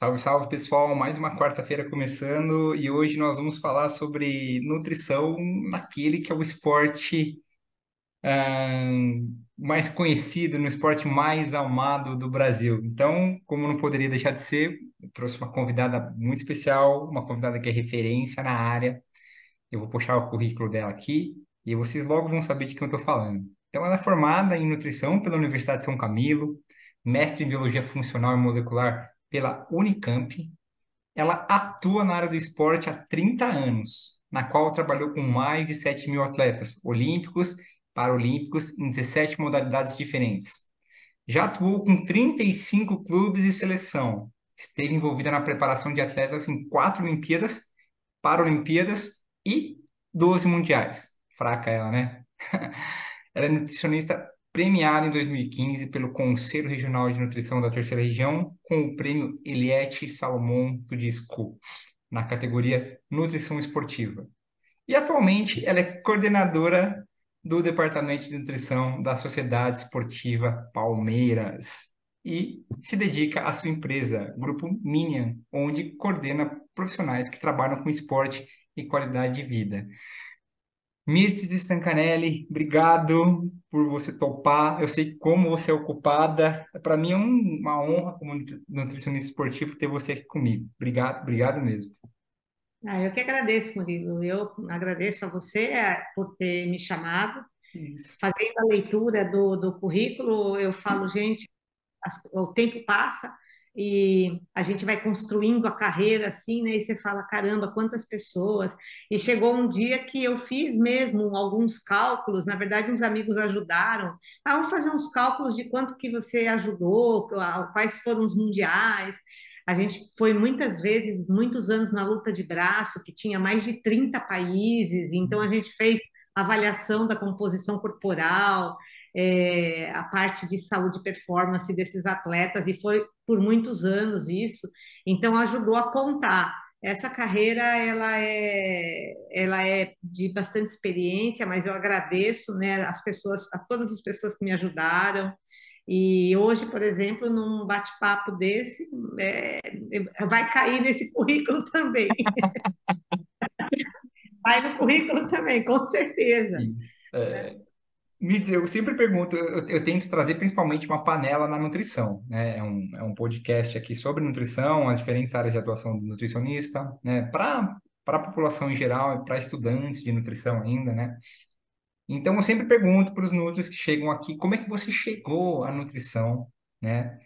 Salve, salve pessoal! Mais uma quarta-feira começando e hoje nós vamos falar sobre nutrição naquele que é o esporte mais conhecido, no esporte mais amado do Brasil. Então, como não poderia deixar de ser, eu trouxe uma convidada muito especial, uma convidada que é referência na área. Eu vou puxar o currículo dela aqui e vocês logo vão saber de quem eu estou falando. Então, ela é formada em nutrição pela Universidade de São Camilo, mestre em biologia funcional e molecular pela Unicamp. Ela atua na área do esporte há 30 anos, na qual trabalhou com mais de 7 mil atletas olímpicos, paralímpicos em 17 modalidades diferentes. Já atuou com 35 clubes e seleção. Esteve envolvida na preparação de atletas em 4 Olimpíadas, Paralimpíadas e 12 Mundiais. Fraca ela, né? Ela é nutricionista premiada em 2015 pelo Conselho Regional de Nutrição da Terceira Região com o prêmio Eliette Salomão do Disco, na categoria Nutrição Esportiva. E atualmente ela é coordenadora do Departamento de Nutrição da Sociedade Esportiva Palmeiras e se dedica à sua empresa, Grupo Minion, onde coordena profissionais que trabalham com esporte e qualidade de vida. Mirtes Stancanelli, obrigado por você topar. Eu sei como você é ocupada. Para mim é uma honra como nutricionista esportivo ter você aqui comigo. Obrigado, obrigado mesmo. Eu que agradeço, Murilo. Eu agradeço a você por ter me chamado. Isso. Fazendo a leitura do currículo, eu falo, gente, o tempo passa e a gente vai construindo a carreira assim, né? E você fala, caramba, quantas pessoas. E chegou um dia que eu fiz mesmo alguns cálculos, na verdade, uns amigos ajudaram. Vamos fazer uns cálculos de quanto que você ajudou, quais foram os mundiais. A gente foi muitas vezes, muitos anos na luta de braço, que tinha mais de 30 países, então a gente fez avaliação da composição corporal, a parte de saúde e performance desses atletas, e foi por muitos anos isso, então ajudou a contar. Essa carreira ela é de bastante experiência, mas eu agradeço, né, as pessoas, a todas as pessoas que me ajudaram. E hoje, por exemplo, num bate-papo desse, vai cair nesse currículo também. Vai no currículo também, com certeza. Isso. Mirtes, eu sempre pergunto, eu tento trazer principalmente uma panela na nutrição, né? É um podcast aqui sobre nutrição, as diferentes áreas de atuação do nutricionista, né? Para a população em geral e para estudantes de nutrição ainda, né? Então, eu sempre pergunto para os nutris que chegam aqui, como é que você chegou à nutrição, né?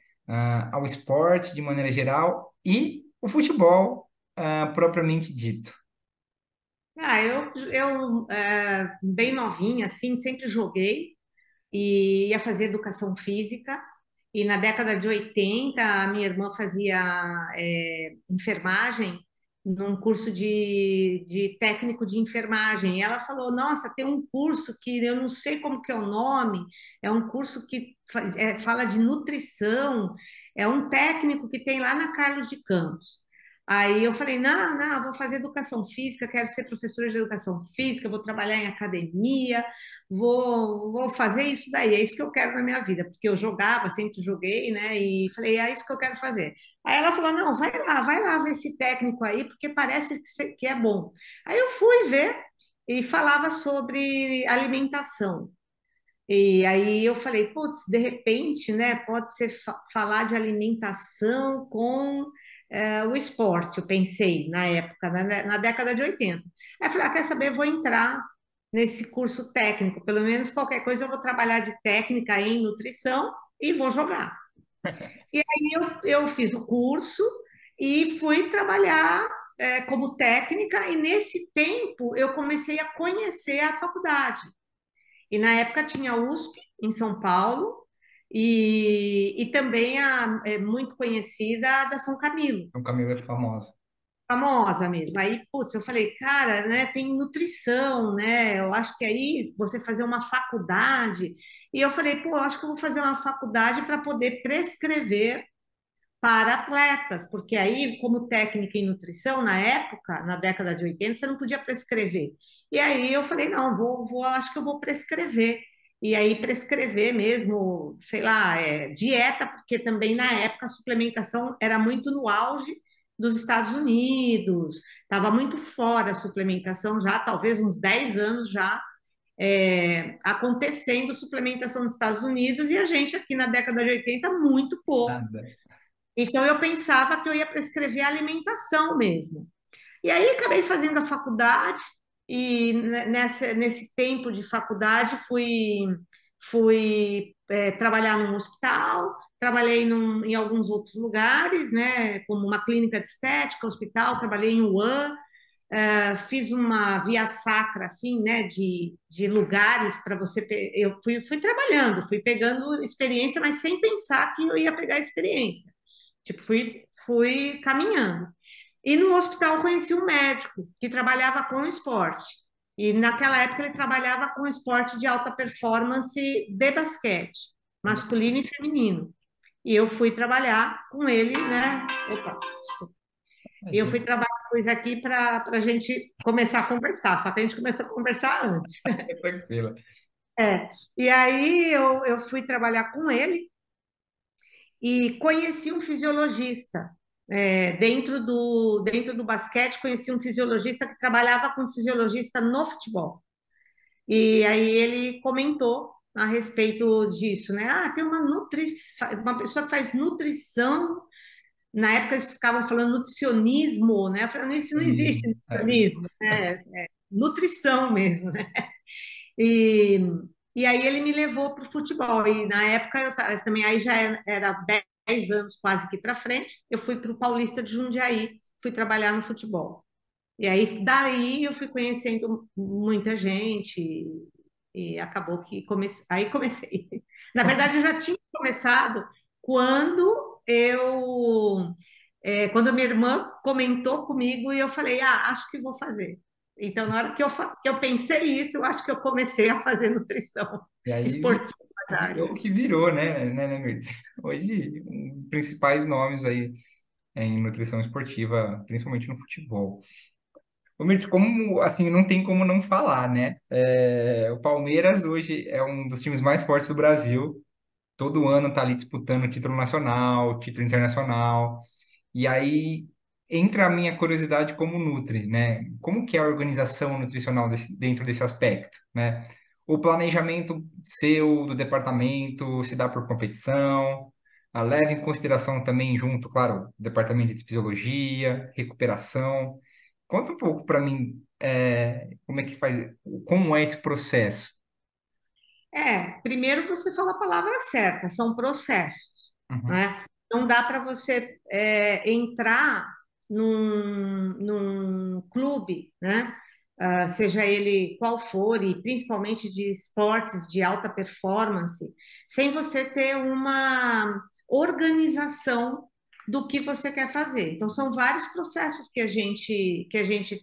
Ao esporte de maneira geral e o futebol, propriamente dito. Bem novinha, assim, sempre joguei e ia fazer educação física. E na década de 80, a minha irmã fazia enfermagem num curso de técnico de enfermagem. E ela falou: Nossa, tem um curso que eu não sei como que é o nome, é um curso que fala de nutrição, é um técnico que tem lá na Carlos de Campos. Aí eu falei: Não, não, vou fazer educação física, quero ser professora de educação física, vou trabalhar em academia, vou fazer isso daí, é isso que eu quero na minha vida, porque eu jogava, sempre joguei, né? E falei: É isso que eu quero fazer. Aí ela falou: Não, vai lá ver esse técnico aí, porque parece que é bom. Aí eu fui ver e falava sobre alimentação. E aí eu falei: Putz, de repente, né, pode ser falar de alimentação com o esporte, eu pensei na época, na década de 80. Aí eu falei: Quer saber? Eu vou entrar nesse curso técnico, pelo menos qualquer coisa eu vou trabalhar de técnica em nutrição e vou jogar. E aí eu fiz o curso e fui trabalhar como técnica, e nesse tempo eu comecei a conhecer a faculdade. E na época tinha a USP em São Paulo e também muito conhecida a da São Camilo, O Camilo é famoso. famosa mesmo. Aí, putz, eu falei, cara, né, tem nutrição, né? Eu acho que aí você fazer uma faculdade. E eu falei, pô, eu acho que eu vou fazer uma faculdade para poder prescrever para atletas, porque aí, como técnica em nutrição, na época, na década de 80, você não podia prescrever. E aí eu falei, não, acho que eu vou prescrever. e aí prescrever mesmo, sei lá, dieta, porque também na época a suplementação era muito no auge dos Estados Unidos, estava muito fora a suplementação já, talvez uns 10 anos já, acontecendo suplementação nos Estados Unidos e a gente aqui na década de 80 muito pouco. Nada. Então eu pensava que eu ia prescrever alimentação mesmo. E aí acabei fazendo a faculdade e nesse tempo de faculdade fui trabalhar num hospital, trabalhei em alguns outros lugares, né, como uma clínica de estética, hospital, trabalhei em Wuhan, fiz uma via sacra, assim, né, de lugares para você. Eu fui trabalhando, fui pegando experiência, mas sem pensar que eu ia pegar experiência. Tipo, fui caminhando. E no hospital conheci um médico que trabalhava com esporte. E naquela época ele trabalhava com esporte de alta performance de basquete, masculino e feminino. E eu fui trabalhar com ele, né? Opa, desculpa. E eu fui Imagina. trabalhar com isso aqui para a gente começar a conversar, só que a gente começou a conversar antes. É tranquila. E aí eu fui trabalhar com ele e conheci um fisiologista. Dentro do basquete, conheci um fisiologista que trabalhava com um fisiologista no futebol. E aí ele comentou a respeito disso, né? Ah, tem uma pessoa que faz nutrição. Na época eles ficavam falando nutricionismo, né? Eu falei, isso não existe, É. nutricionismo, né? Nutrição mesmo, né? E, e aí ele me levou para o futebol. E na época também aí já era 10 anos quase que para frente, eu fui para o Paulista de Jundiaí, fui trabalhar no futebol. E aí daí eu fui conhecendo muita gente e acabou que aí comecei. Na verdade, eu já tinha começado quando quando a minha irmã comentou comigo e eu falei, acho que vou fazer. Então, na hora que eu pensei isso, eu acho que eu comecei a fazer nutrição E aí esportiva já virou o ali. que virou, né, Mirtz? Hoje, um dos principais nomes aí em nutrição esportiva, principalmente no futebol. Ô, Mirtz, como, assim, não tem como não falar, né? O Palmeiras hoje é um dos times mais fortes do Brasil. Todo ano tá ali disputando título nacional, título internacional. E aí entra a minha curiosidade como Nutri, né? Como que é a organização nutricional dentro desse aspecto, né? O planejamento seu, do departamento, se dá por competição, leva em consideração também junto, claro, o departamento de fisiologia, recuperação. Conta um pouco para mim, como é que faz, como é esse processo? Primeiro você fala a palavra certa, são processos, Uhum, né? Não dá para você entrar num clube, né? Seja ele qual for, e principalmente de esportes de alta performance, sem você ter uma organização do que você quer fazer. Então, são vários processos que a gente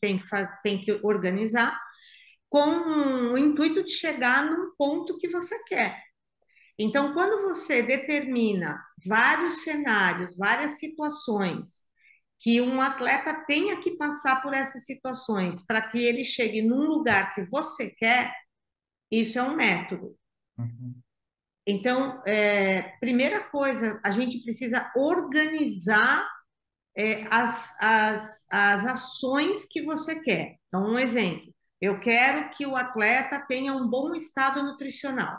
tem que organizar com o intuito de chegar num ponto que você quer. Então, quando você determina vários cenários, várias situações, que um atleta tenha que passar por essas situações para que ele chegue num lugar que você quer, isso é um método. uhum, Então, primeira coisa, a gente precisa organizar as ações que você quer. Então, um exemplo, eu quero que o atleta tenha um bom estado nutricional.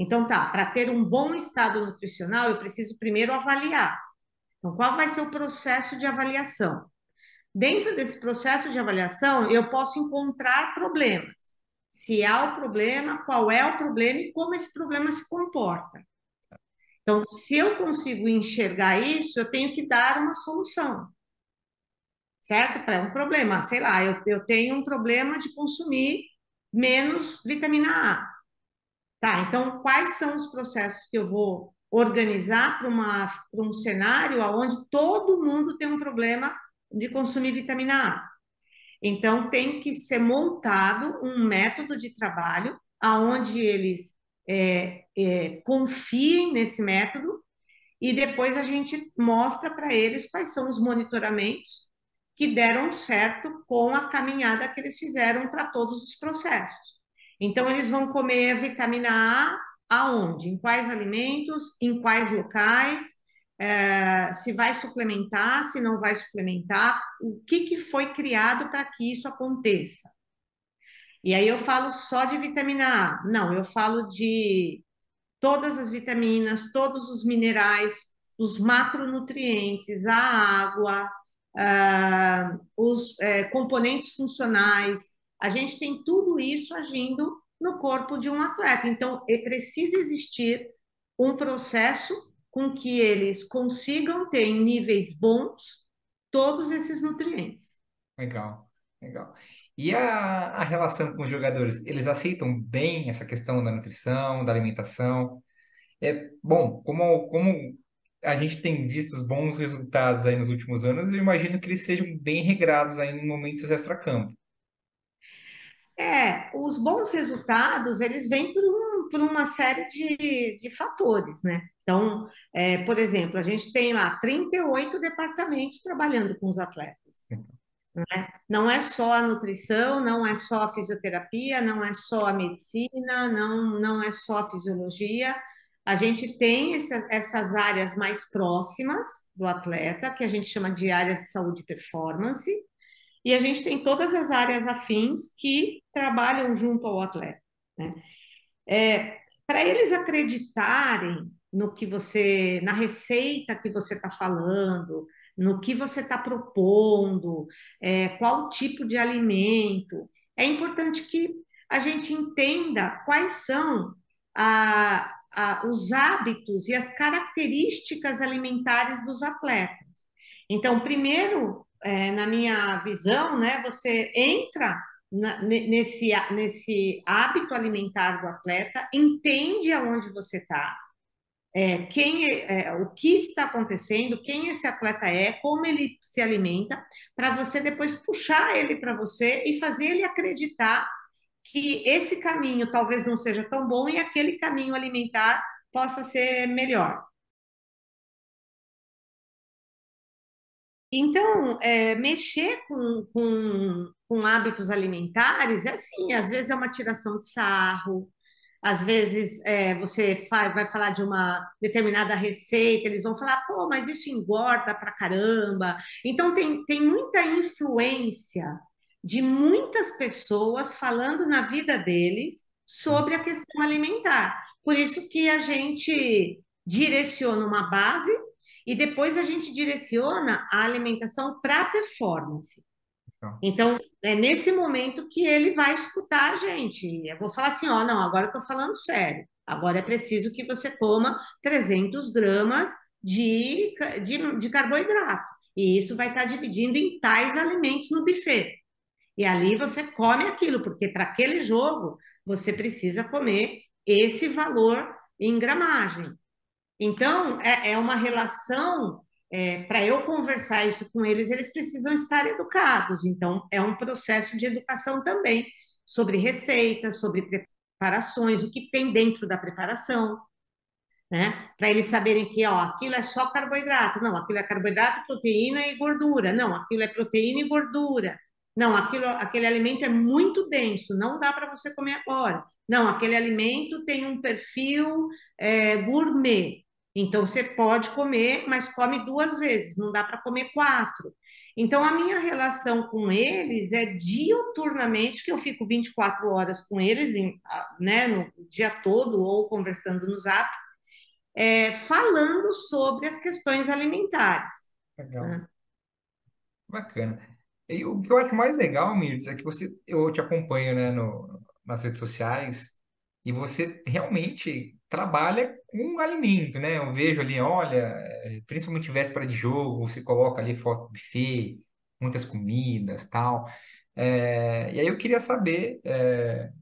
Então, tá, para ter um bom estado nutricional, eu preciso primeiro avaliar. Então, qual vai ser o processo de avaliação? Dentro desse processo de avaliação, eu posso encontrar problemas. Se há o problema, qual é o problema e como esse problema se comporta. Então, se eu consigo enxergar isso, eu tenho que dar uma solução, certo? Para um problema, sei lá, eu tenho um problema de consumir menos vitamina A. Tá, então quais são os processos que eu vou organizar para um cenário onde todo mundo tem um problema de consumir vitamina A? Então tem que ser montado um método de trabalho aonde eles confiem nesse método e depois a gente mostra para eles quais são os monitoramentos que deram certo com a caminhada que eles fizeram para todos os processos. Então, eles vão comer a vitamina A aonde? Em quais alimentos, em quais locais, se vai suplementar, se não vai suplementar, o que que foi criado para que isso aconteça. E aí eu falo só de vitamina A. Não, eu falo de todas as vitaminas, todos os minerais, os macronutrientes, a água, os componentes funcionais. A gente tem tudo isso agindo no corpo de um atleta. Então, precisa existir um processo com que eles consigam ter em níveis bons todos esses nutrientes. Legal, legal. E a relação com os jogadores, eles aceitam bem essa questão da nutrição, da alimentação? É bom, como a gente tem visto os bons resultados aí nos últimos anos, eu imagino que eles sejam bem regrados aí em momentos extracampo. Os bons resultados, eles vêm por uma série de fatores, né? Então, por exemplo, a gente tem lá 38 departamentos trabalhando com os atletas. Não é só a nutrição, não é só a fisioterapia, não é só a medicina, não é só a fisiologia. A gente tem essas áreas mais próximas do atleta, que a gente chama de área de saúde e performance, e a gente tem todas as áreas afins que trabalham junto ao atleta, né? Para eles acreditarem no que você, na receita que você está falando, no que você está propondo, qual tipo de alimento, é importante que a gente entenda quais são os hábitos e as características alimentares dos atletas. Então, primeiro, na minha visão, né, você entra nesse hábito alimentar do atleta, entende aonde você está, o que está acontecendo, quem esse atleta é, como ele se alimenta, para você depois puxar ele para você e fazer ele acreditar que esse caminho talvez não seja tão bom e aquele caminho alimentar possa ser melhor. Então, mexer com hábitos alimentares é assim, às vezes é uma tiração de sarro, às vezes você vai falar de uma determinada receita, eles vão falar, pô, mas isso engorda pra caramba. Então, tem muita influência de muitas pessoas falando na vida deles sobre a questão alimentar. Por isso que a gente direciona uma base e depois a gente direciona a alimentação para performance. Então, Então, é nesse momento que ele vai escutar a gente. Eu vou falar assim, ó, não, agora eu estou falando sério. Agora é preciso que você coma 300 gramas de carboidrato. E isso vai estar dividindo em tais alimentos no buffet. E ali você come aquilo, porque para aquele jogo você precisa comer esse valor em gramagem. Então, é uma relação, para eu conversar isso com eles, eles precisam estar educados. Então, é um processo de educação também, sobre receitas, sobre preparações, o que tem dentro da preparação, né? Para eles saberem que, ó, aquilo é só carboidrato. Não, aquilo é carboidrato, proteína e gordura. Não, aquilo é proteína e gordura. Não, aquele alimento é muito denso, não dá para você comer agora. Não, aquele alimento tem um perfil gourmet. Então você pode comer, mas come duas vezes, não dá para comer quatro. Então a minha relação com eles é diuturnamente, que eu fico 24 horas com eles, né, no dia todo, ou conversando no Zap, falando sobre as questões alimentares. legal. Né? Bacana. E o que eu acho mais legal, Mirtz, é que eu te acompanho, né, nas redes sociais e você realmente trabalha com alimento, né? Eu vejo ali, olha, principalmente véspera de jogo, você coloca ali foto do buffet, muitas comidas, tal. E aí eu queria saber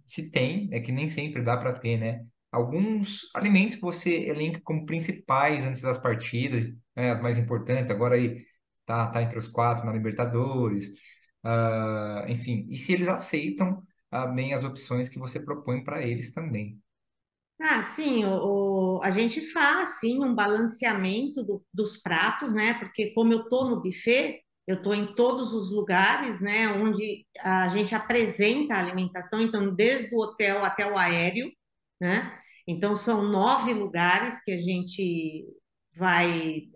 se tem, é que nem sempre dá para ter, né? Alguns alimentos que você elenca como principais antes das partidas, né, as mais importantes. Agora aí tá entre os quatro na Libertadores, enfim, e se eles aceitam bem as opções que você propõe para eles também. Ah, sim, a gente faz sim um balanceamento dos pratos, né? Porque como eu tô no buffet, eu estou em todos os lugares, né, onde a gente apresenta a alimentação, então, desde o hotel até o aéreo, né? Então, são 9 lugares que a gente vai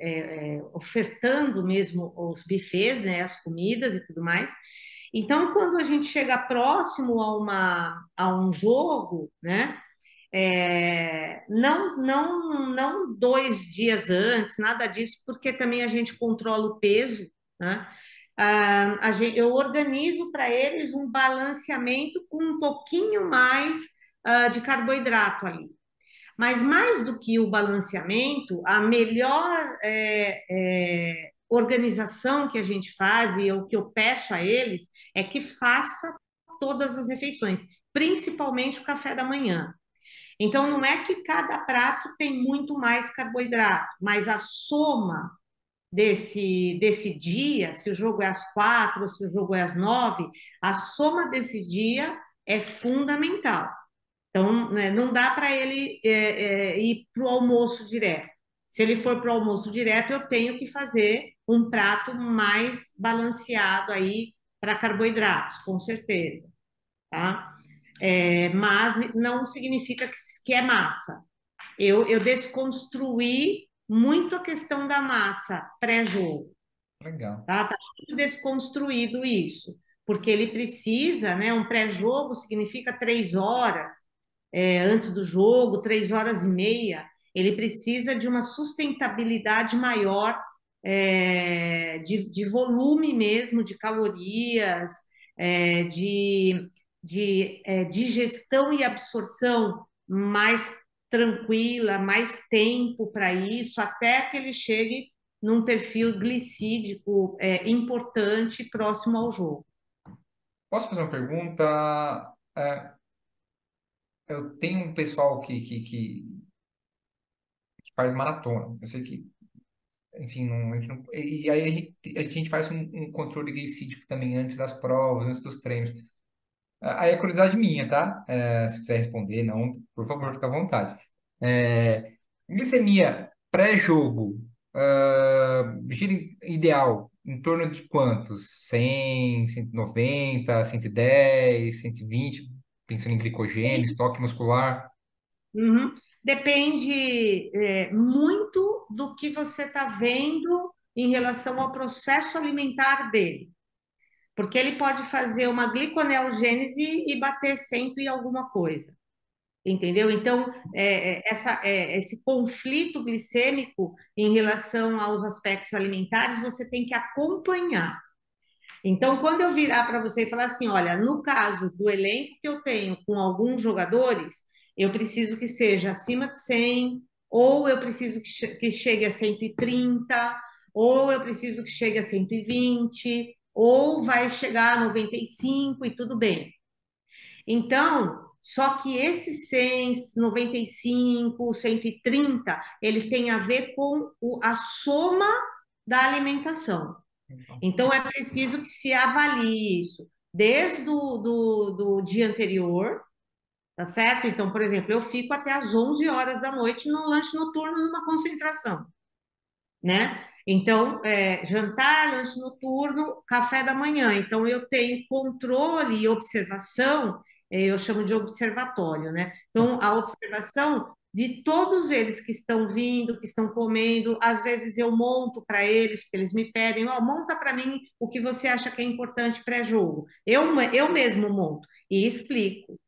ofertando mesmo os buffets, né, as comidas e tudo mais. Então, quando a gente chega próximo a um jogo, né? Não 2 dias antes, nada disso, porque também a gente controla o peso, né? Eu organizo para eles um balanceamento com um pouquinho mais de carboidrato ali. Mas mais do que o balanceamento, a melhor organização que a gente faz e o que eu peço a eles é que faça todas as refeições, principalmente o café da manhã. Então, não é que cada prato tem muito mais carboidrato, mas a soma desse dia, se o jogo é às 4, se o jogo é às 9, a soma desse dia é fundamental. Então, né, não dá para ele ir para o almoço direto. Se ele for para o almoço direto, eu tenho que fazer um prato mais balanceado aí para carboidratos, com certeza, tá? Mas não significa que é massa. Eu desconstruí muito a questão da massa pré-jogo, Legal. tá? Tá muito desconstruído isso, porque ele precisa, né? Um pré-jogo significa 3 horas antes do jogo, 3 horas e meia. Ele precisa de uma sustentabilidade maior, de volume mesmo, de calorias, é, de, de digestão e absorção mais tranquila, mais tempo para isso, até que ele chegue num perfil glicídico importante próximo ao jogo. Posso fazer uma pergunta? Eu tenho um pessoal que faz maratona. Eu sei que, enfim, a gente não, e aí a gente faz um controle glicídico também antes das provas, antes dos treinos. Aí é curiosidade minha, tá? Se quiser responder, não, por favor, fica à vontade. Glicemia pré-jogo, gira ideal, em torno de quantos? 100, 190, 110, 120, pensando em glicogênio, estoque muscular. Uhum. Depende, muito do que você está vendo em relação ao processo alimentar dele. Porque ele pode fazer uma gliconeogênese e bater sempre em alguma coisa. Entendeu? Então, esse conflito glicêmico em relação aos aspectos alimentares, você tem que acompanhar. Então, quando eu virar para você e falar assim, olha, no caso do elenco que eu tenho com alguns jogadores, eu preciso que seja acima de 100, ou eu preciso que chegue a 130, ou eu preciso que chegue a 120, ou vai chegar a 95 e tudo bem. Então, só que esse 100, 95, 130, ele tem a ver com a soma da alimentação. Então, é preciso que se avalie isso desde do dia anterior, tá certo? Então, por exemplo, eu fico até às 11 horas da noite no lanche noturno, numa concentração, né? Então, jantar, lanche noturno, café da manhã. Então, eu tenho controle e observação, eu chamo de observatório, né? Então, a observação de todos eles que estão vindo, que estão comendo, às vezes eu monto para eles, porque eles me pedem, ó, monta para mim o que você acha que é importante pré-jogo. Eu mesmo monto e explico.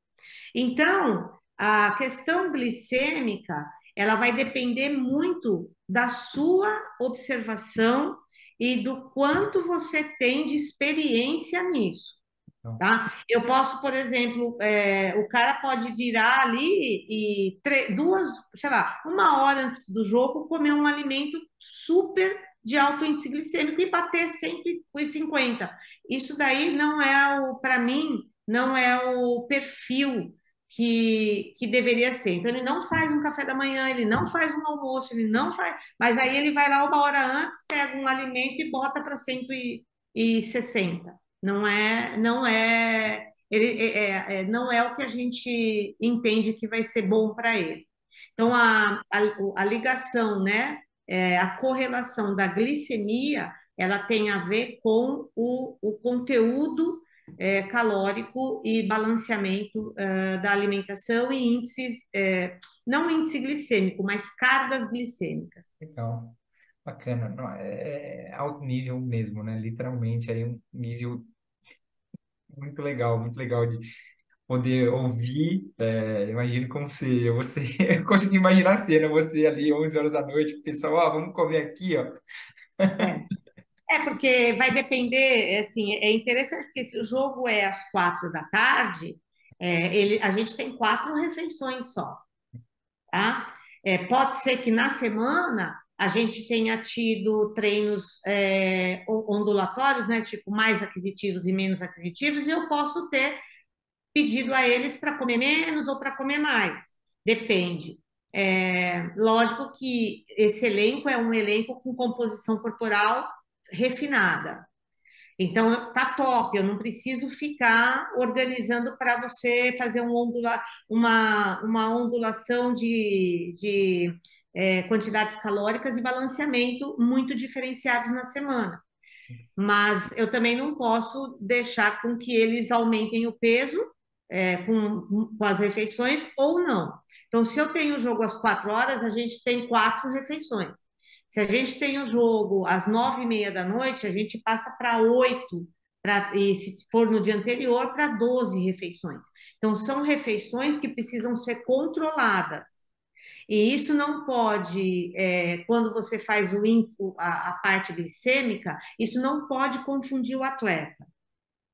Então, a questão glicêmica, ela vai depender muito da sua observação e do quanto você tem de experiência nisso, Então, tá? Eu posso, por exemplo, o cara pode virar ali e duas, sei lá, 1 hora antes do jogo, comer um alimento super de alto índice glicêmico e bater sempre os 50. Isso daí não é para mim, não é o perfil que deveria ser. Então, ele não faz um café da manhã, ele não faz um almoço, ele não faz. Mas aí ele vai lá 1 hora antes, pega um alimento e bota para 160. Não é o que a gente entende que vai ser bom para ele. Então, a ligação, né, a correlação da glicemia ela tem a ver com o conteúdo calórico e balanceamento da alimentação e índices, não índice glicêmico, mas cargas glicêmicas. Legal. Bacana. Não, é alto nível mesmo, né? Literalmente, aí um nível muito legal de poder ouvir. Imagino como seja. Você, eu consigo imaginar a cena, você ali, 11 horas da noite, o pessoal, vamos comer aqui, ó. É. Porque vai depender, assim, é interessante porque se o jogo é às 4 da tarde, a gente tem 4 refeições só, tá? Pode ser que na semana a gente tenha tido treinos ondulatórios, né? Tipo, mais aquisitivos e menos aquisitivos, e eu posso ter pedido a eles para comer menos ou para comer mais. Depende. Lógico que esse elenco é um elenco com composição corporal refinada. Então, tá top, eu não preciso ficar organizando para você fazer uma ondulação de quantidades calóricas e balanceamento muito diferenciados na semana. Mas eu também não posso deixar com que eles aumentem o peso com as refeições ou não. Então, se eu tenho o jogo às 4 horas, a gente tem 4 refeições. Se a gente tem o jogo às 9h30 da noite, a gente passa para 8, e se for no dia anterior, para 12 refeições. Então, são refeições que precisam ser controladas. E isso não pode, quando você faz o índice, a parte glicêmica, isso não pode confundir o atleta.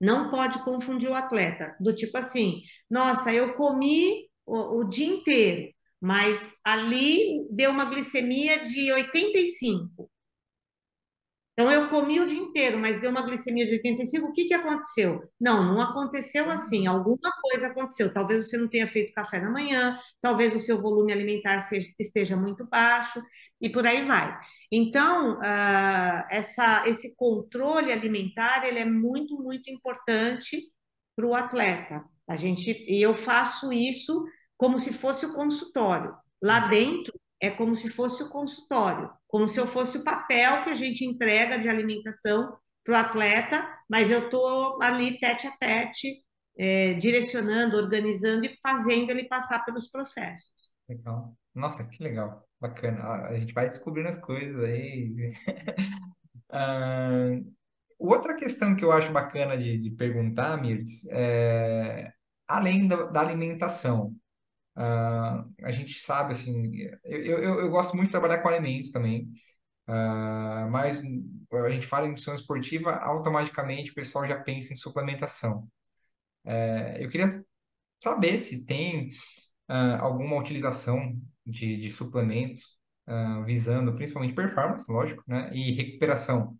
Não pode confundir o atleta. Do tipo assim, nossa, eu comi o dia inteiro, mas ali deu uma glicemia de 85. Então, eu comi o dia inteiro, mas deu uma glicemia de 85. O que que aconteceu? Não, não aconteceu assim. Alguma coisa aconteceu. Talvez você não tenha feito café da manhã, talvez o seu volume alimentar esteja muito baixo, e por aí vai. Então, esse controle alimentar, ele é muito, muito importante para o atleta. E eu faço isso como se fosse o consultório. Lá dentro, é como se fosse o consultório, como se eu fosse o papel que a gente entrega de alimentação para o atleta, mas eu estou ali tete a tete, direcionando, organizando e fazendo ele passar pelos processos. Legal. Nossa, que legal. Bacana. A gente vai descobrindo as coisas aí. Ah, outra questão que eu acho bacana de perguntar, Mirtz, além da alimentação, a gente sabe, assim, eu gosto muito de trabalhar com alimentos também, mas a gente fala em nutrição esportiva, automaticamente o pessoal já pensa em suplementação. Eu queria saber se tem alguma utilização de suplementos visando principalmente performance, lógico, né, e recuperação.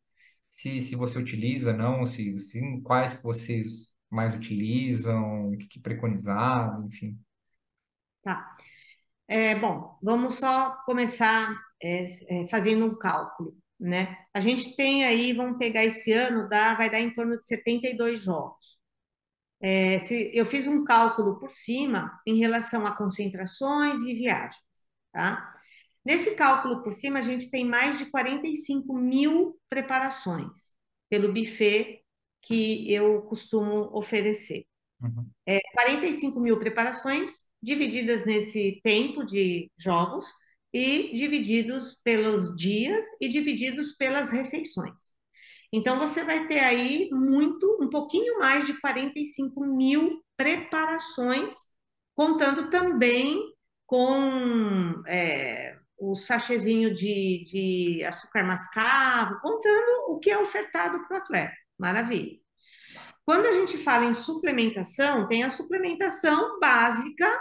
Se você utiliza, não, se sim, quais que vocês mais utilizam, o que, que é preconizado, enfim. Tá. Bom, vamos só começar fazendo um cálculo, né? A gente tem aí, vamos pegar esse ano, vai dar em torno de 72 jogos. Eu fiz um cálculo por cima em relação a concentrações e viagens, tá? Nesse cálculo por cima, a gente tem mais de 45 mil preparações pelo buffet que eu costumo oferecer. Uhum. 45 mil preparações divididas nesse tempo de jogos e divididos pelos dias e divididos pelas refeições. Então, você vai ter aí um pouquinho mais de 45 mil preparações, contando também com o sachêzinho de açúcar mascavo, contando o que é ofertado para o atleta. Maravilha. Quando a gente fala em suplementação, tem a suplementação básica,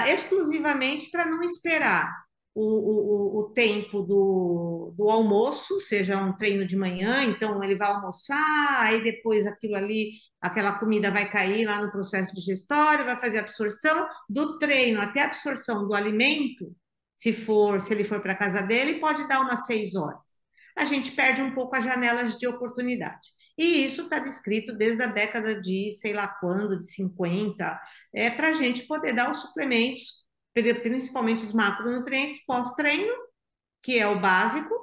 exclusivamente para não esperar o tempo do almoço, seja um treino de manhã, então ele vai almoçar, aí depois aquilo ali, aquela comida vai cair lá no processo digestório, vai fazer a absorção do treino até a absorção do alimento, se ele for para a casa dele, pode dar umas 6 horas. A gente perde um pouco as janelas de oportunidade. E isso está descrito desde a década de sei lá quando, de 50, para a gente poder dar os suplementos, principalmente os macronutrientes pós-treino, que é o básico,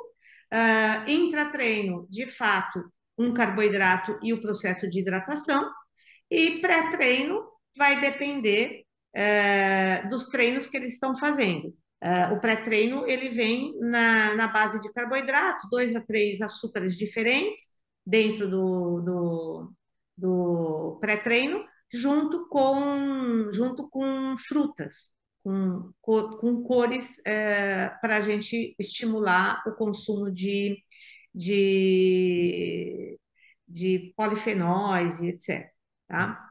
Intratreino, de fato, um carboidrato e o processo de hidratação. E pré-treino vai depender dos treinos que eles estão fazendo. O pré-treino ele vem na base de carboidratos, 2 a 3 açúcares diferentes dentro do pré-treino, junto com frutas, com cores para a gente estimular o consumo de, de polifenóis e etc. Tá?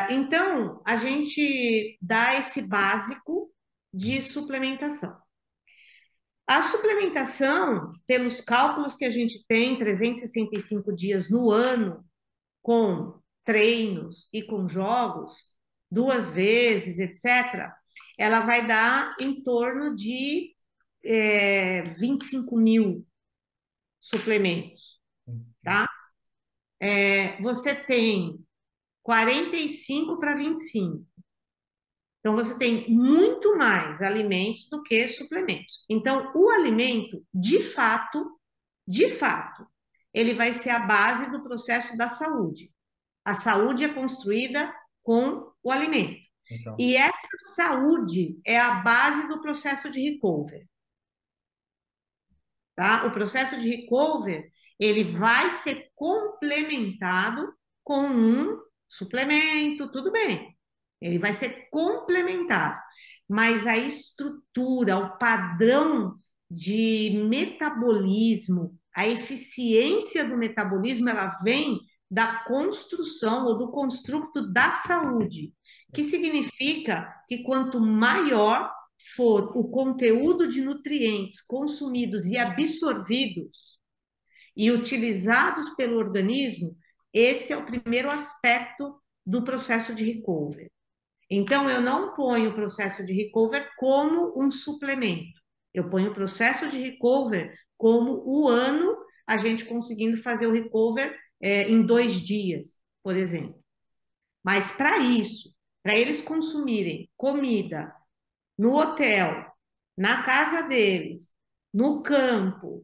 Então, a gente dá esse básico de suplementação. A suplementação, pelos cálculos que a gente tem, 365 dias no ano, com treinos e com jogos, 2 vezes, etc., ela vai dar em torno de 25 mil suplementos, tá? Você tem 45 para 25. Então, você tem muito mais alimentos do que suplementos. Então, o alimento, de fato, ele vai ser a base do processo da saúde. A saúde é construída com o alimento. Então, E essa saúde é a base do processo de recovery, tá? O processo de recovery, ele vai ser complementado com um suplemento, tudo bem. Ele vai ser complementado, mas a estrutura, o padrão de metabolismo, a eficiência do metabolismo, ela vem da construção ou do construto da saúde, que significa que quanto maior for o conteúdo de nutrientes consumidos e absorvidos e utilizados pelo organismo, esse é o primeiro aspecto do processo de recovery. Então, eu não ponho o processo de recovery como um suplemento. Eu ponho o processo de recovery como o ano a gente conseguindo fazer o recovery em 2 dias, por exemplo. Mas para isso, para eles consumirem comida no hotel, na casa deles, no campo,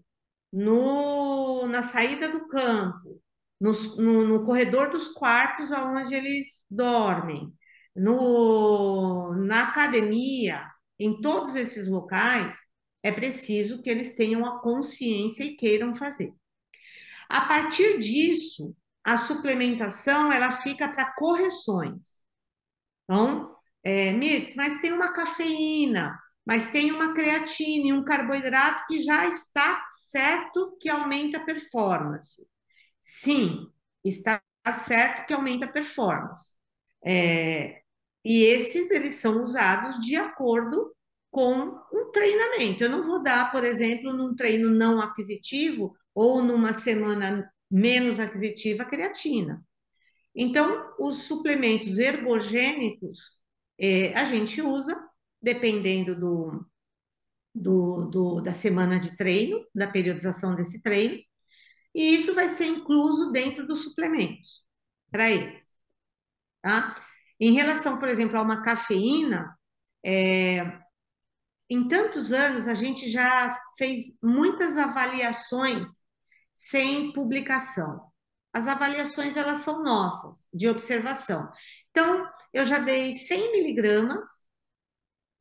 na saída do campo, no corredor dos quartos onde eles dormem, na academia, em todos esses locais, é preciso que eles tenham a consciência e queiram fazer. A partir disso, a suplementação ela fica para correções. Então, Mirtz, mas tem uma cafeína, mas tem uma creatina e um carboidrato que já está certo que aumenta a performance. Sim, está certo que aumenta a performance. É, e esses, eles são usados de acordo com um treinamento. Eu não vou dar, por exemplo, num treino não aquisitivo ou numa semana menos aquisitiva, creatina. Então, os suplementos ergogênicos a gente usa dependendo da semana de treino, da periodização desse treino, e isso vai ser incluso dentro dos suplementos para eles, tá? Em relação, por exemplo, a uma cafeína, em tantos anos a gente já fez muitas avaliações sem publicação. As avaliações, elas são nossas, de observação. Então, eu já dei 100 miligramas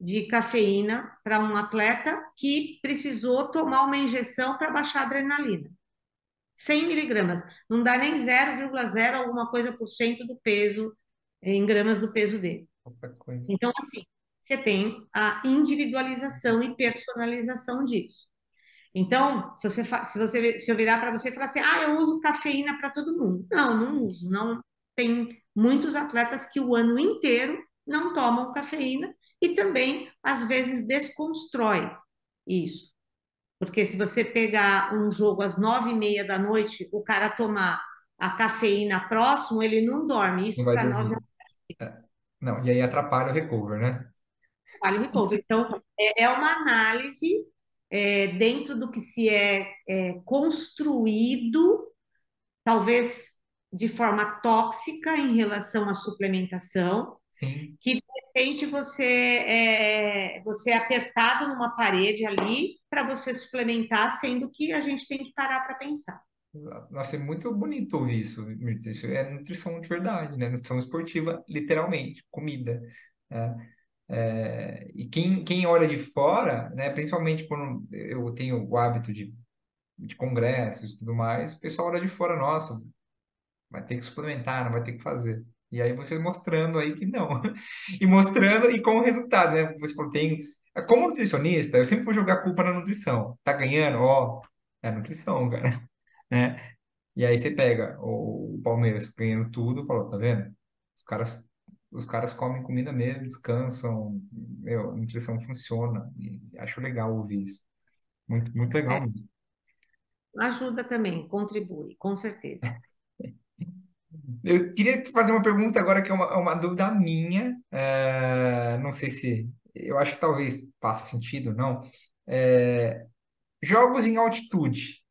de cafeína para um atleta que precisou tomar uma injeção para baixar a adrenalina. 100 miligramas. Não dá nem 0,0 alguma coisa por cento do peso, em gramas do peso dele. qualquer coisa. Então, assim, você tem a individualização e personalização disso. Então, se eu virar para você e falar assim, eu uso cafeína para todo mundo. Não, não uso. Não tem muitos atletas que o ano inteiro não tomam cafeína e também, às vezes, desconstrói isso. Porque se você pegar um jogo às 9h30 da noite, o cara tomar a cafeína próximo, ele não dorme. Não Isso vai para nós é dormir. É. Não, e aí atrapalha o recover, né? trabalho recovery. Então, é uma análise dentro do que se é construído, talvez de forma tóxica em relação à suplementação, Sim. que repente você é apertado numa parede ali para você suplementar, sendo que a gente tem que parar para pensar. Nossa, é muito bonito ouvir isso, Mirtz. Isso é nutrição de verdade, né? Nutrição esportiva, literalmente, comida. Né? E quem olha de fora, né? Principalmente quando eu tenho o hábito de congressos e tudo mais, o pessoal olha de fora, nossa, vai ter que suplementar, não vai ter que fazer. E aí você mostrando aí que não. E mostrando e com o resultado, né? Você falou, tem... Como nutricionista, eu sempre vou jogar a culpa na nutrição. Tá ganhando? Ó, é a nutrição, cara. Né? E aí você pega o Palmeiras ganhando tudo, falou, tá vendo? Os caras, os caras comem comida mesmo, descansam, meu, a nutrição funciona. E acho legal ouvir isso. Muito, muito legal É, mesmo. ajuda também, contribui, com certeza. Eu queria fazer uma pergunta agora que é uma dúvida minha. Não sei se. Eu acho que talvez faça sentido, não. É, jogos em altitude.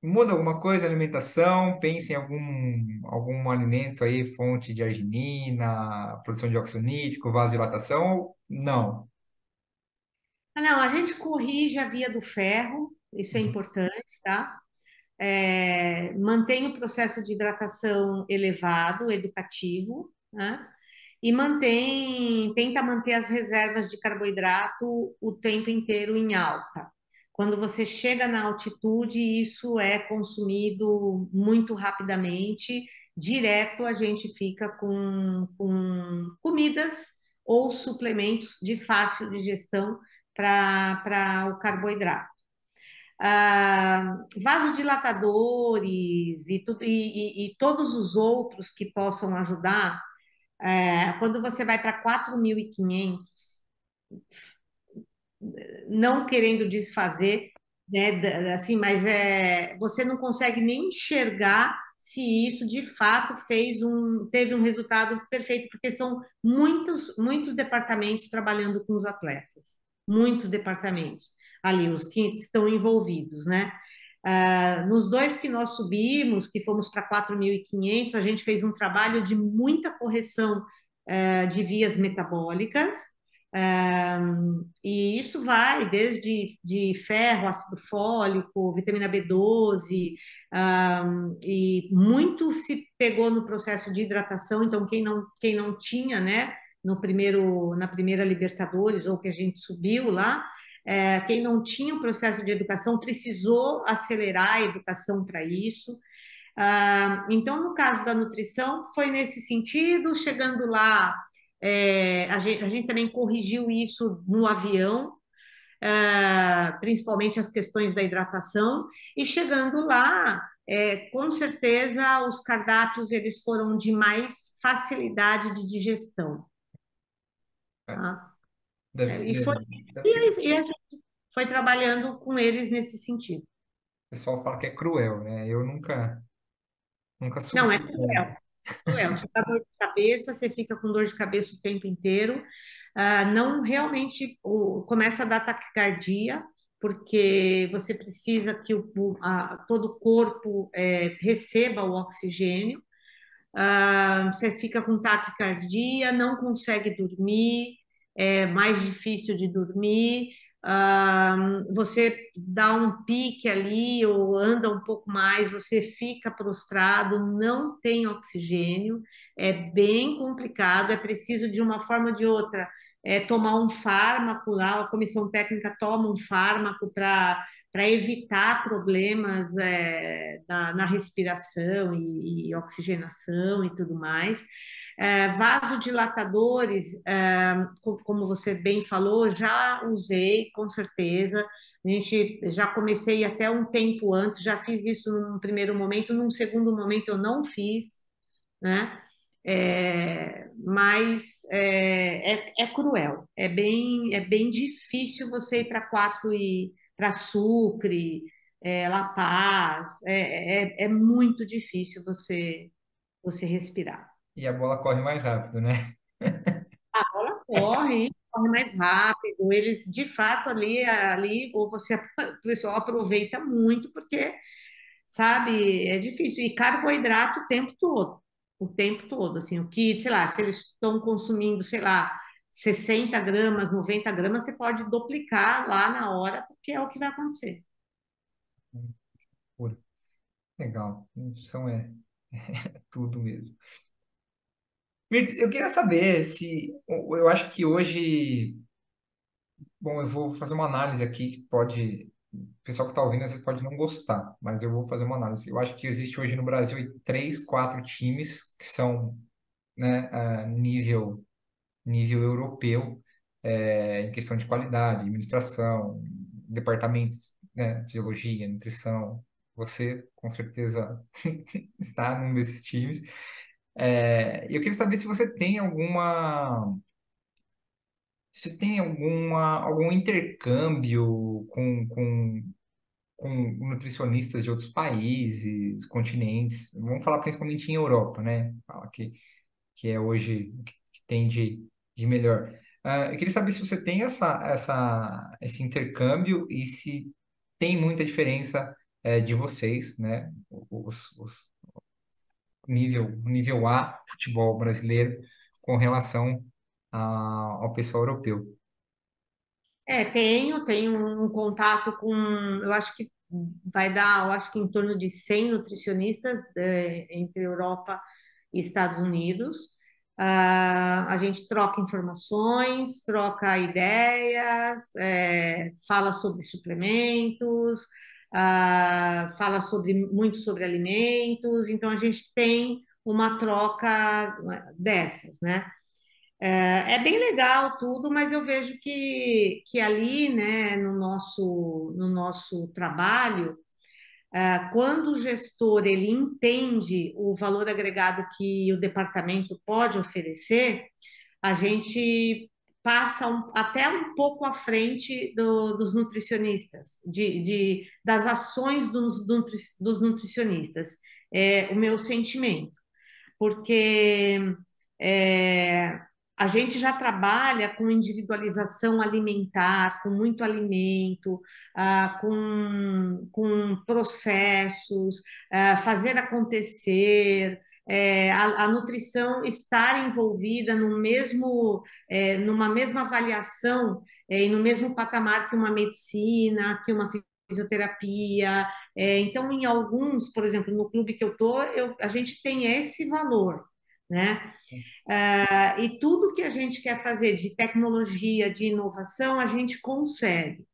Muda alguma coisa a alimentação? Pensa em algum alimento aí, fonte de arginina, produção de óxido nítrico, vasodilatação? Ou não. Ah, não, a gente corrige a via do ferro, isso é Uhum. importante, tá? Mantém o processo de hidratação elevado, educativo, né? E tenta manter as reservas de carboidrato o tempo inteiro em alta. Quando você chega na altitude, isso é consumido muito rapidamente, direto a gente fica com comidas ou suplementos de fácil digestão para o carboidrato. Vasodilatadores e todos os outros que possam ajudar, quando você vai para 4.500, não querendo desfazer, né, assim, mas você não consegue nem enxergar se isso de fato teve um resultado perfeito, porque são muitos departamentos trabalhando com os atletas, muitos departamentos ali, os que estão envolvidos, né? Nos dois que nós subimos, que fomos para 4.500, a gente fez um trabalho de muita correção de vias metabólicas, e isso vai desde de ferro, ácido fólico, vitamina B12, e muito se pegou no processo de hidratação. Então, quem não tinha, né, na primeira Libertadores, ou que a gente subiu lá, quem não tinha o processo de educação precisou acelerar a educação para isso. Então, no caso da nutrição, foi nesse sentido, chegando lá, a gente também corrigiu isso no avião, principalmente as questões da hidratação, e chegando lá, com certeza os cardápios eles foram de mais facilidade de digestão, É, tá? Deve É, e ser, foi, deve e, ser. aí- e a gente foi trabalhando com eles nesse sentido. O pessoal fala que é cruel, né? Eu nunca Não, é subi cruel. tanto. Cruel, te dá dor de cabeça, você fica com dor de cabeça o tempo inteiro. Não realmente começa a dar taquicardia, porque você precisa que todo o corpo receba o oxigênio. Você fica com taquicardia, não consegue dormir, é mais difícil de dormir. Você dá um pique ali ou anda um pouco mais, você fica prostrado, não tem oxigênio, é bem complicado, é preciso de uma forma ou de outra tomar um fármaco lá, a comissão técnica toma um fármaco para evitar problemas na respiração e oxigenação e tudo mais. Vasodilatadores, como você bem falou, já usei, com certeza. A gente já comecei até um tempo antes, já fiz isso num primeiro momento, num segundo momento eu não fiz, né? Mas é cruel, é bem difícil você ir para quatro e para Sucre, La Paz, é muito difícil você respirar. E a bola corre mais rápido, né? A bola corre mais rápido, eles de fato ali ou o pessoal aproveita muito porque, sabe, é difícil, e carboidrato o tempo todo. o tempo todo, assim, o que, sei lá, se eles estão consumindo, sei lá, 60 gramas, 90 gramas, você pode duplicar lá na hora, porque é o que vai acontecer. Pura. Legal. Nutrição é tudo mesmo. Mirtz, eu queria saber se. Eu acho que hoje. Bom, eu vou fazer uma análise aqui que pode. O pessoal que está ouvindo às vezes pode não gostar, mas eu vou fazer uma análise. Eu acho que existe hoje no Brasil aí três, quatro times que são, né, nível europeu, em questão de qualidade, administração, departamentos, né, fisiologia, nutrição. Você, com certeza, está num desses times. Eu queria saber se você tem algum intercâmbio com nutricionistas de outros países, continentes. Vamos falar principalmente em Europa, né? Fala que é hoje o que tem de melhor. Eu queria saber se você tem esse intercâmbio e se tem muita diferença de vocês, né? Nível A futebol brasileiro com relação ao pessoal europeu. Tenho um contato com, eu acho que vai dar, eu acho que em torno de 100 nutricionistas entre Europa e Estados Unidos. A gente troca informações, troca ideias, fala sobre suplementos, fala muito sobre alimentos, então a gente tem uma troca dessas, né? É bem legal tudo, mas eu vejo que ali, né, no nosso trabalho, quando o gestor ele entende o valor agregado que o departamento pode oferecer, a gente passa até um pouco à frente dos nutricionistas, das ações dos nutricionistas. É o meu sentimento porque é, a gente já trabalha com individualização alimentar, com muito alimento, com processos, fazer acontecer. A nutrição estar envolvida numa mesma avaliação e no mesmo patamar que uma medicina, que uma fisioterapia. Então, em alguns, por exemplo, no clube que eu estou, a gente tem esse valor, né? E tudo que a gente quer fazer de tecnologia, de inovação, a gente consegue.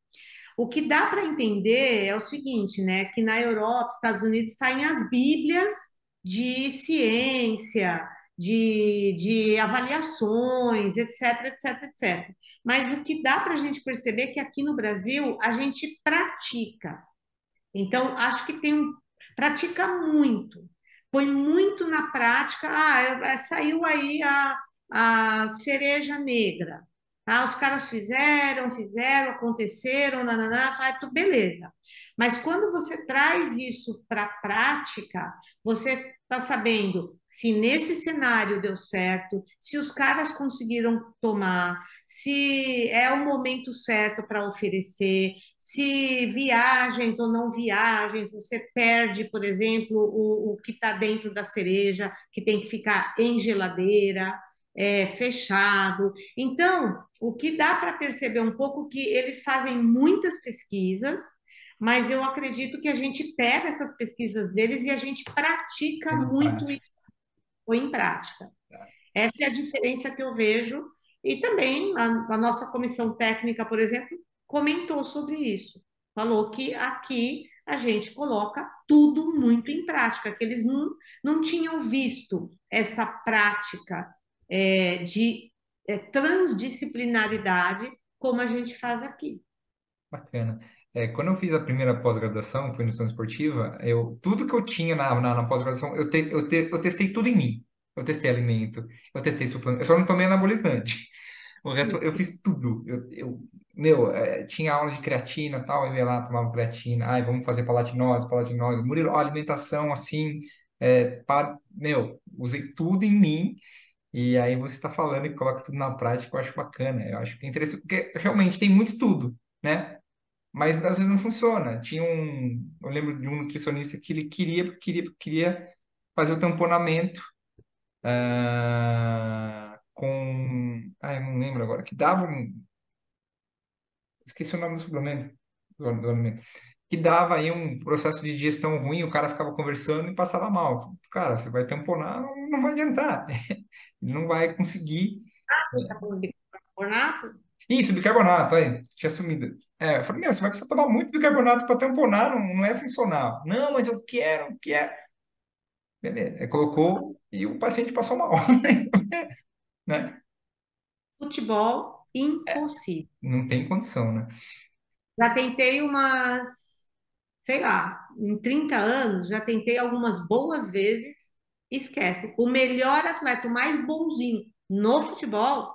O que dá para entender é o seguinte, né? Que na Europa, Estados Unidos, saem as bíblias de ciência, de avaliações, etc, etc, etc. Mas o que dá para a gente perceber é que aqui no Brasil a gente pratica. Então, acho que pratica muito, põe muito na prática. Saiu aí a cereja negra. Tá? Os caras fizeram, aconteceram, nananá, beleza. Mas quando você traz isso para a prática, você está sabendo se nesse cenário deu certo, se os caras conseguiram tomar, se é o momento certo para oferecer, se viagens ou não viagens, você perde, por exemplo, o que está dentro da cereja, que tem que ficar em geladeira, fechado. Então, o que dá para perceber um pouco que eles fazem muitas pesquisas, mas eu acredito que a gente pega essas pesquisas deles e a gente pratica Na muito prática. e põe em prática. Essa é a diferença que eu vejo. E também a nossa comissão técnica, por exemplo, comentou sobre isso. Falou que aqui a gente coloca tudo muito em prática, que eles não tinham visto essa prática de transdisciplinaridade como a gente faz aqui. Bacana. Quando eu fiz a primeira pós-graduação, foi nutrição esportiva, tudo que eu tinha na pós-graduação, eu testei tudo em mim. Eu testei alimento, eu testei suplemento, eu só não tomei anabolizante. O resto eu fiz tudo. Tinha aula de creatina, tal, eu ia lá, tomava creatina, ai, vamos fazer palatinose. Murilo, ó, alimentação assim, usei tudo em mim. E aí você está falando e coloca tudo na prática, eu acho bacana. Eu acho que é interessante, porque realmente tem muito estudo, né? Mas às vezes não funciona. Eu lembro de um nutricionista que ele queria fazer o tamponamento Eu não lembro agora, que dava esqueci o nome do suplemento, do alimento, que dava aí um processo de digestão ruim, o cara ficava conversando e passava mal. Cara, você vai tamponar, não vai adiantar. Ele não vai conseguir. Tá bom, bicarbonato? Isso, bicarbonato, aí, tinha sumido. Eu falei, meu, você vai precisar tomar muito bicarbonato para tamponar, não é funcional. Não, mas eu quero. Beleza, aí colocou e o paciente passou mal, né? Futebol, impossível. Não tem condição, né? Já tentei umas, sei lá, em 30 anos, já tentei algumas boas vezes. Esquece. O melhor atleta, o mais bonzinho no futebol,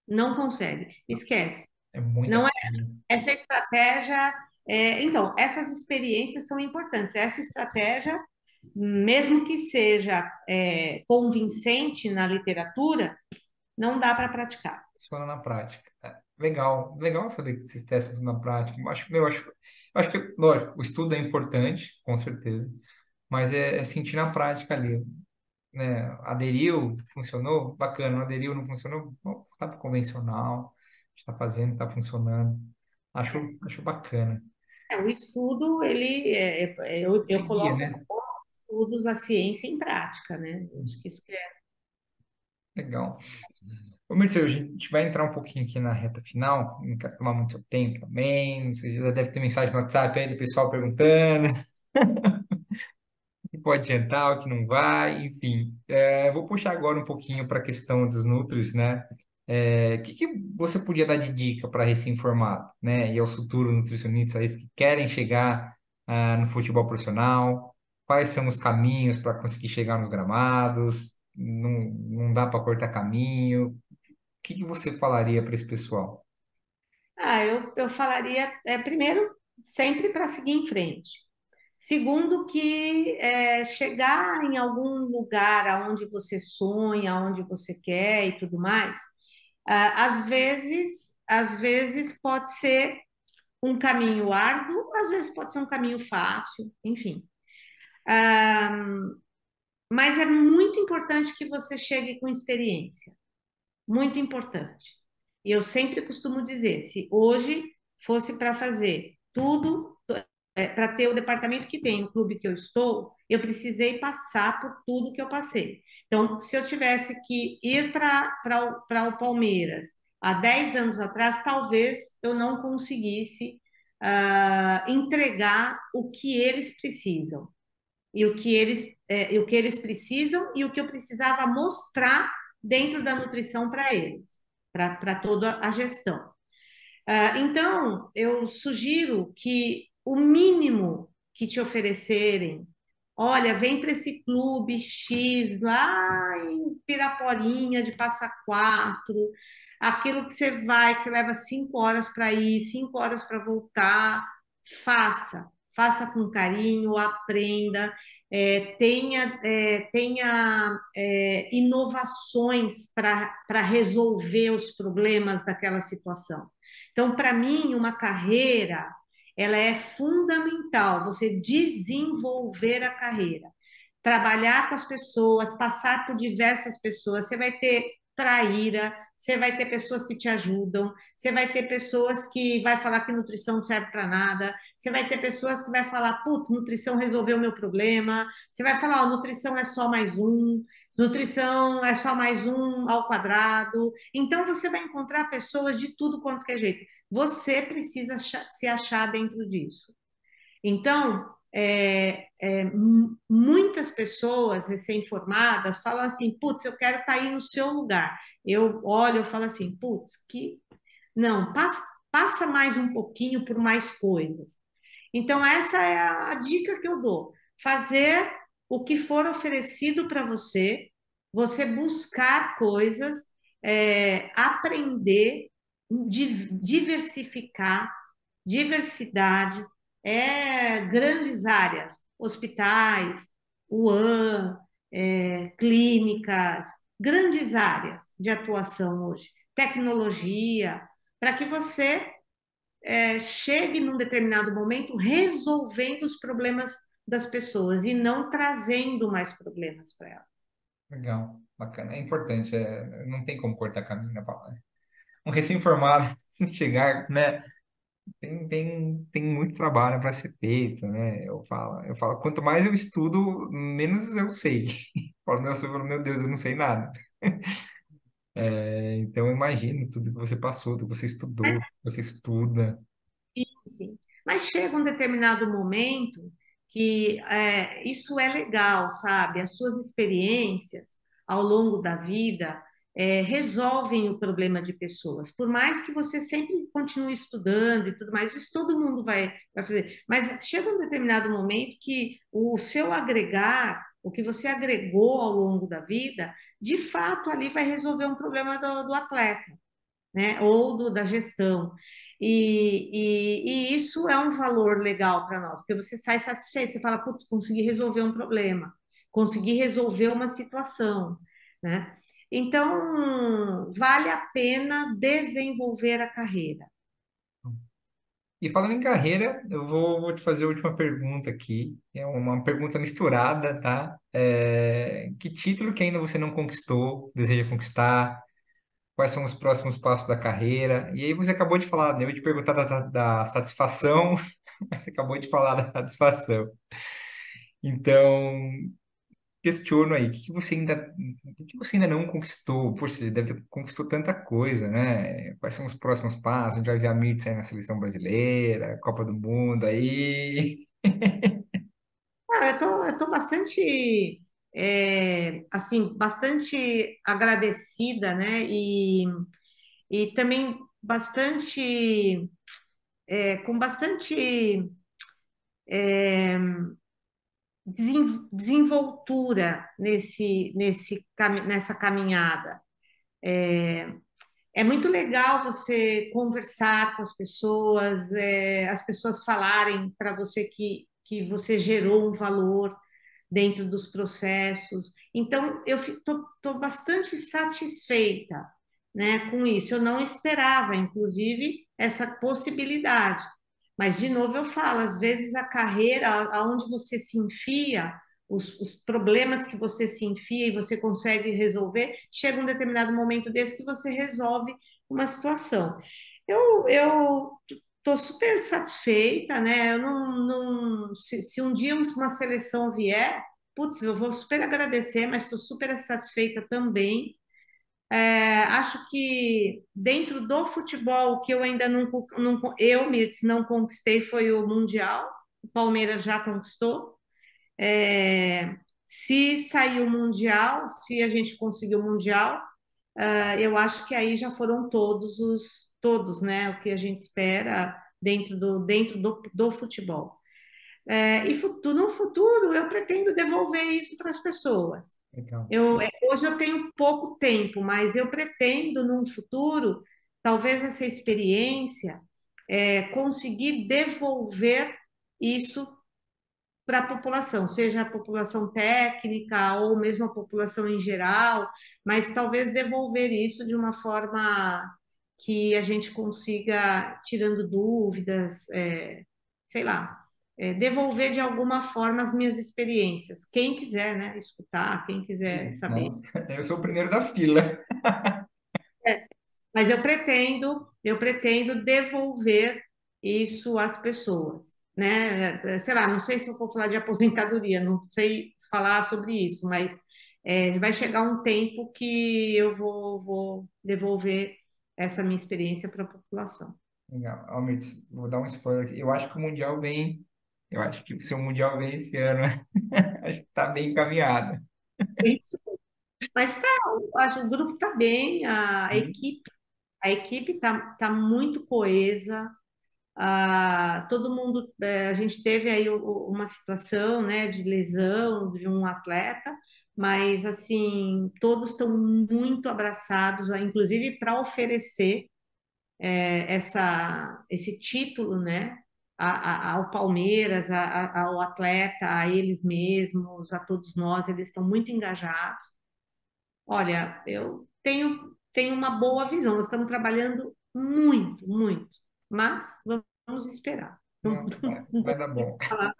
não consegue. Esquece. É muita Não é coisa. essa estratégia. Então, essas experiências são importantes. Essa estratégia, mesmo que seja convincente na literatura, não dá para praticar. Funciona na prática. Legal, legal saber que esses testes funcionam na prática. Eu acho que, lógico, o estudo é importante, com certeza, mas é sentir na prática ali, né? Aderiu, funcionou, bacana. Não aderiu, não funcionou, bom, tá pro convencional, está fazendo, está funcionando. Acho bacana. O estudo, eu Seguir, coloco né? os estudos, a ciência em prática, né? Acho que isso que é. Legal. Ô, Mircea, a gente vai entrar um pouquinho aqui na reta final, não quero tomar muito seu tempo também, você já deve ter mensagem no WhatsApp aí do pessoal perguntando. Que pode adiantar, o que não vai, enfim. Vou puxar agora um pouquinho para a questão dos nútrios, né? O que você podia dar de dica para recém-formado, né? E aos futuros nutricionistas aí que querem chegar no futebol profissional? Quais são os caminhos para conseguir chegar nos gramados? Não dá para cortar caminho? O que você falaria para esse pessoal? Eu falaria, primeiro, sempre para seguir em frente. Segundo, que chegar em algum lugar aonde você sonha, aonde você quer e tudo mais, às vezes pode ser um caminho árduo, às vezes pode ser um caminho fácil, enfim. Mas é muito importante que você chegue com experiência, muito importante. E eu sempre costumo dizer, se hoje fosse para fazer tudo, para ter o departamento que tem, o clube que eu estou, eu precisei passar por tudo que eu passei. Então, se eu tivesse que ir para o Palmeiras há 10 anos atrás, talvez eu não conseguisse entregar o que eles precisam e o que eles precisam e o que eu precisava mostrar dentro da nutrição para eles, para toda a gestão. Então, eu sugiro que o mínimo que te oferecerem, olha, vem para esse clube X lá em Piraporinha de Passa Quatro, aquilo que você vai, que você leva 5 horas para ir, 5 horas para voltar, faça com carinho, aprenda, tenha inovações para resolver os problemas daquela situação. Então, para mim, uma carreira, ela é fundamental, você desenvolver a carreira, trabalhar com as pessoas, passar por diversas pessoas, você vai ter traíra, você vai ter pessoas que te ajudam, você vai ter pessoas que vai falar que nutrição não serve para nada, você vai ter pessoas que vai falar, putz, nutrição resolveu o meu problema, você vai falar, nutrição é só mais um, nutrição é só mais um ao quadrado. Então você vai encontrar pessoas de tudo quanto é jeito. Você precisa se achar dentro disso. Então, muitas pessoas recém-formadas falam assim, putz, eu quero estar aí no seu lugar. Eu olho, eu falo assim, putz, que não, passa mais um pouquinho por mais coisas. Então, essa é a dica que eu dou. Fazer o que for oferecido para você, você buscar coisas, aprender, diversificar, diversidade, grandes áreas, hospitais, UAM, clínicas, grandes áreas de atuação hoje, tecnologia, para que você chegue num determinado momento resolvendo os problemas das pessoas e não trazendo mais problemas para elas. Legal, bacana. É importante, não tem como cortar caminho na palavra. Um recém-formado chegar, né? Tem muito trabalho para ser feito, né? Eu falo, quanto mais eu estudo, menos eu sei. Meu Deus, eu não sei nada. Então, eu imagino tudo que você passou, tudo que você estudou, que você estuda. Sim. Mas chega um determinado momento que isso é legal, sabe? As suas experiências ao longo da vida resolvem o problema de pessoas. Por mais que você sempre continue estudando e tudo mais, isso todo mundo vai fazer. Mas chega um determinado momento que o seu agregar, o que você agregou ao longo da vida, de fato ali vai resolver um problema do atleta, né? Ou da gestão. E isso é um valor legal para nós, porque você sai satisfeito, você fala, putz, consegui resolver um problema, consegui resolver uma situação, né? Então, vale a pena desenvolver a carreira. E falando em carreira, eu vou te fazer a última pergunta aqui. É uma pergunta misturada, tá? Que título que ainda você não conquistou, deseja conquistar? Quais são os próximos passos da carreira? E aí você acabou de falar, né? Eu ia te perguntar da satisfação, mas você acabou de falar da satisfação. Então, questiono aí, o que você ainda não conquistou? Poxa, você deve ter conquistou tanta coisa, né? Quais são os próximos passos? A gente vai ver a Mirtz aí na seleção brasileira, Copa do Mundo aí. Ah, eu tô bastante, assim, bastante agradecida, né? E também bastante, com bastante desenvoltura nessa caminhada. É muito legal você conversar com as pessoas falarem para você que você gerou um valor dentro dos processos. Então, eu estou bastante satisfeita, né, com isso. Eu não esperava, inclusive, essa possibilidade. Mas, de novo, eu falo, às vezes a carreira, aonde você se enfia, os problemas que você se enfia e você consegue resolver, chega um determinado momento desse que você resolve uma situação. Eu estou super satisfeita, né? Eu se um dia uma seleção vier, putz, eu vou super agradecer, mas estou super satisfeita também. Acho que dentro do futebol, o que eu ainda eu, Mirtz, não conquistei foi o Mundial. O Palmeiras já conquistou. Se sair o Mundial, se a gente conseguir o Mundial, eu acho que aí já foram todos, né? O que a gente espera dentro do futebol. No futuro, eu pretendo devolver isso para as pessoas. Legal. Hoje eu tenho pouco tempo, mas eu pretendo, num futuro, talvez essa experiência, conseguir devolver isso para a população, seja a população técnica ou mesmo a população em geral, mas talvez devolver isso de uma forma que a gente consiga, tirando dúvidas, sei lá, devolver de alguma forma as minhas experiências. Quem quiser, né, escutar, quem quiser saber. Nossa, eu sou o primeiro da fila. Mas eu pretendo devolver isso às pessoas, né? Sei lá, não sei se eu vou falar de aposentadoria, não sei falar sobre isso, mas vai chegar um tempo que eu vou devolver essa minha experiência para a população. Legal. Almir, vou dar um spoiler aqui. Eu acho que o Mundial vem. Eu acho que o seu Mundial vem esse ano, né? Acho que tá bem encaminhado. É isso. Mas tá, eu acho que o grupo está bem, a equipe está muito coesa. Todo mundo, a gente teve aí uma situação, né, de lesão de um atleta, mas assim, todos estão muito abraçados, inclusive para oferecer esse título, né, ao Palmeiras, ao atleta, a eles mesmos, a todos nós, eles estão muito engajados. Olha, eu tenho uma boa visão, nós estamos trabalhando muito, muito, mas vamos esperar. Não, Não, vai, não vai dar consigo bom. falar,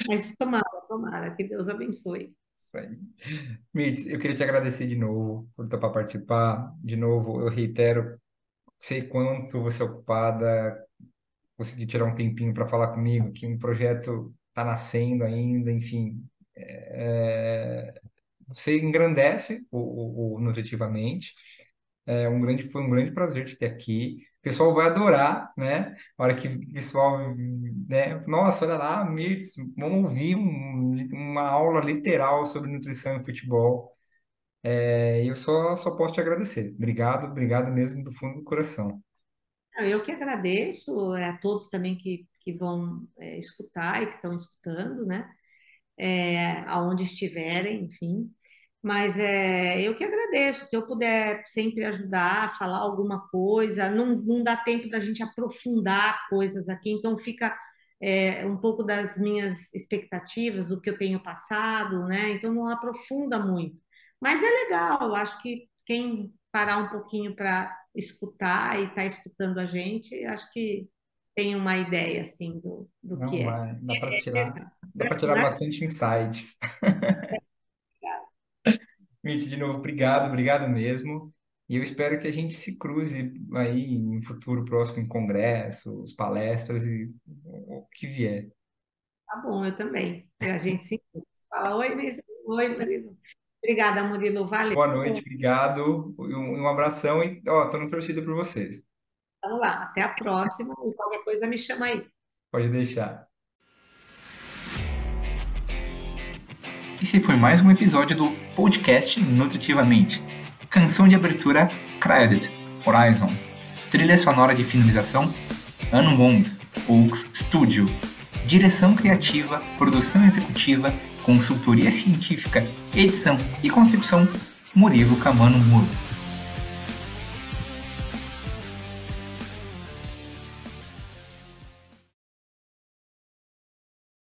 mas tomara, tomara, que Deus abençoe. Isso aí. Mirtz, eu queria te agradecer de novo por topar participar. De novo, eu reitero, sei quanto você é ocupada, conseguir tirar um tempinho para falar comigo, que um projeto está nascendo ainda, enfim. Você engrandece o Nutritivamente. Foi um grande prazer te ter aqui. O pessoal vai adorar, né? A hora que o pessoal, né? Nossa, olha lá, Mirtz, vamos ouvir uma aula literal sobre nutrição e futebol. Eu só posso te agradecer. Obrigado, obrigado mesmo do fundo do coração. Eu que agradeço a todos também que vão escutar e que estão escutando, né? Aonde estiverem, enfim. Mas eu que agradeço, que eu puder sempre ajudar, falar alguma coisa, não dá tempo da gente aprofundar coisas aqui, então fica um pouco das minhas expectativas, do que eu tenho passado, né? Então não aprofunda muito. Mas é legal, eu acho que quem parar um pouquinho para escutar e está escutando a gente, acho que tem uma ideia assim do que Não é. vai, dá para tirar Não é bastante insights. Mitch, de novo, obrigado, obrigado mesmo. E eu espero que a gente se cruze aí em futuro próximo em congressos, palestras e o que vier. Tá bom, eu também. A gente se fala, oi, oi, Murilo. Obrigada, Murilo. Valeu. Boa noite, obrigado, um abração e, ó, tô na torcida por vocês. Vamos lá, até a próxima. E qualquer coisa me chama aí. Pode deixar. Esse foi mais um episódio do podcast Nutritivamente. Canção de abertura Credit, Horizon. Trilha sonora de finalização Unwound, Oaks Studio. Direção criativa, produção executiva, consultoria científica, edição e concepção Murilo Camano Muro.